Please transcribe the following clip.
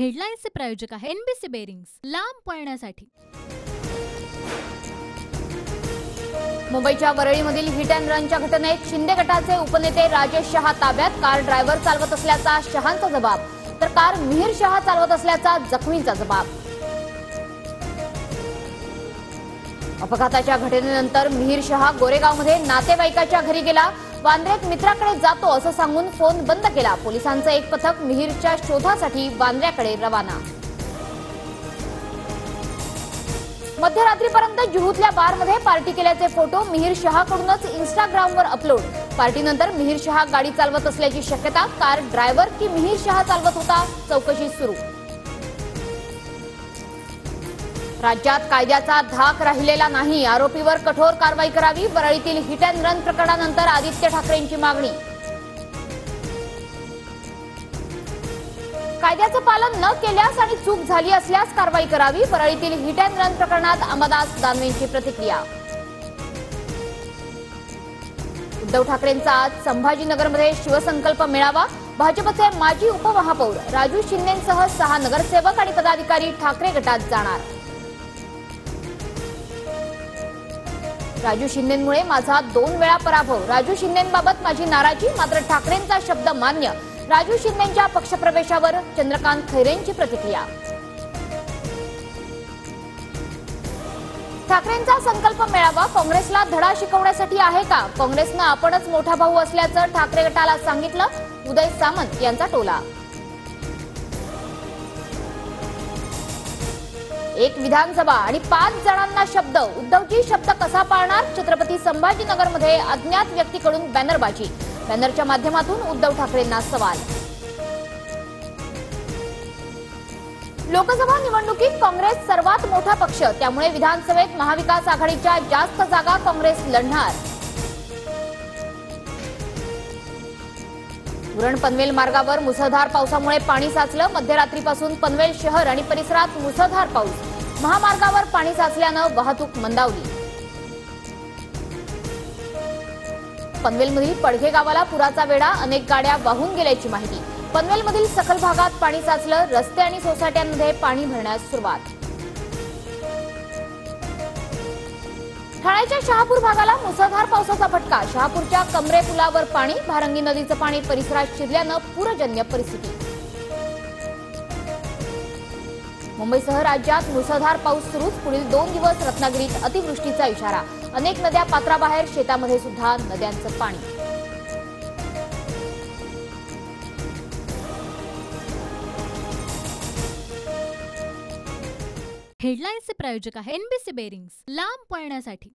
हेडलाईन्सचे प्रायोजक आहे NBC bearings, लांब पळण्यासाठी। मुंबईच्या वरळीमधील हिट अँड रनच्या घटनेत शिंदे गटाचे उपनेते राजेश शहा ताब्यात। कार ड्रायव्हर चालवत असल्याचा शहांचा जबाब, तर कार मिहिर शहा चालवत असल्याचा जखमींचा जबाब। अपघाताच्या घटनेनंतर मिहिर शहा गोरेगावमध्ये नातेवाईकाच्या घरी गेला। वांद्र्यात मित्राकडे जातो असं सांगून फोन बंद केला। पोलिसांचं एक पथक मिहिरच्या शोधासाठी वांद्र्याकडे रवाना। मध्यरात्रीपर्यंत जुहूतल्या बारमध्ये पार्टी केल्याचे फोटो मिहिर शहाकडूनच इंस्टाग्रामवर अपलोड। पार्टीनंतर मिहिर शहा गाडी चालवत असल्याची शक्यता। कार ड्रायव्हर की मिहिर शहा चालवत होता, चौकशी सुरू। राज्यात कायद्याचा धाक राहिलेला नाही, आरोपीवर कठोर कारवाई करावी। वरळीतील हिट अँड रन प्रकरणानंतर आदित्य ठाकरेंची मागणी। कायद्याचं पालन न केल्यास आणि चूक झाली असल्यास कारवाई करावी। वरळीतील हिट अँड रन प्रकरणात अंबादास दानवेंची प्रतिक्रिया। उद्धव ठाकरेंचा आज संभाजीनगरमध्ये शिवसंकल्प मेळावा। भाजपचे माजी उपमहापौर राजू शिंदेंसह 6 नगरसेवक आणि पदाधिकारी ठाकरे गटात जाणार। राजू शिंदेंमुळे माझा 2 वेळा पराभव, राजू शिंदेंबाबत माझी नाराजी, मात्र ठाकरेंचा शब्द मान्य। राजू शिंदेंच्या पक्षप्रवेशावर चंद्रकांत खैरेंची प्रतिक्रिया। ठाकरेंचा संकल्प मेळावा काँग्रेसला धडा शिकवण्यासाठी आहे का? काँग्रेसनं आपणच मोठा भाऊ असल्याचं ठाकरे गटाला सांगितलं, उदय सामंत यांचा टोला। एक विधानसभा आणि 5 जणांना शब्द, उद्धवजी शब्द कसा पाळणार? छत्रपती संभाजीनगरमध्ये अज्ञात व्यक्तीकडून बॅनरबाजी, बॅनरच्या माध्यमातून उद्धव ठाकरेंना सवाल। लोकसभा निवडणुकीत काँग्रेस सर्वात मोठा पक्ष, त्यामुळे विधानसभेत महाविकास आघाडीच्या जास्त जागा काँग्रेस लढणार। उरण पनवेल मार्गावर मुसळधार पावसामुळे पाणी साचलं। मध्यरात्रीपासून पनवेल शहर आणि परिसरात मुसळधार पाऊस, महामार्गावर पाणी साचल्यानं वाहतूक मंदावली। पनवेलमधील पडघे गावाला पुराचा वेढा, अनेक गाड्या वाहून गेल्याची माहिती। पनवेलमधील सखल भागात पाणी साचलं, रस्ते आणि सोसायट्यांमध्ये पाणी भरण्यास सुरुवात। ठाण्याच्या शहापूर भागाला मुसळधार पावसाचा फटका, शहापूरच्या कमरे पुलावर पाणी, भारंगी नदीचं पाणी परिसरात शिरल्यानं पूरजन्य परिस्थिती। मुंबईसह राज्यात मुसळधार पाऊस सुरूच, पुढील 2 दिवस रत्नागिरीत अतिवृष्टीचा इशारा। अनेक नद्या पात्राबाहेर, शेतामध्ये सुद्धा नद्यांचं पाणी। हेडलाईन्सचे प्रायोजक आहे एनबीसी बेरिंग्स, लांब पळण्यासाठी।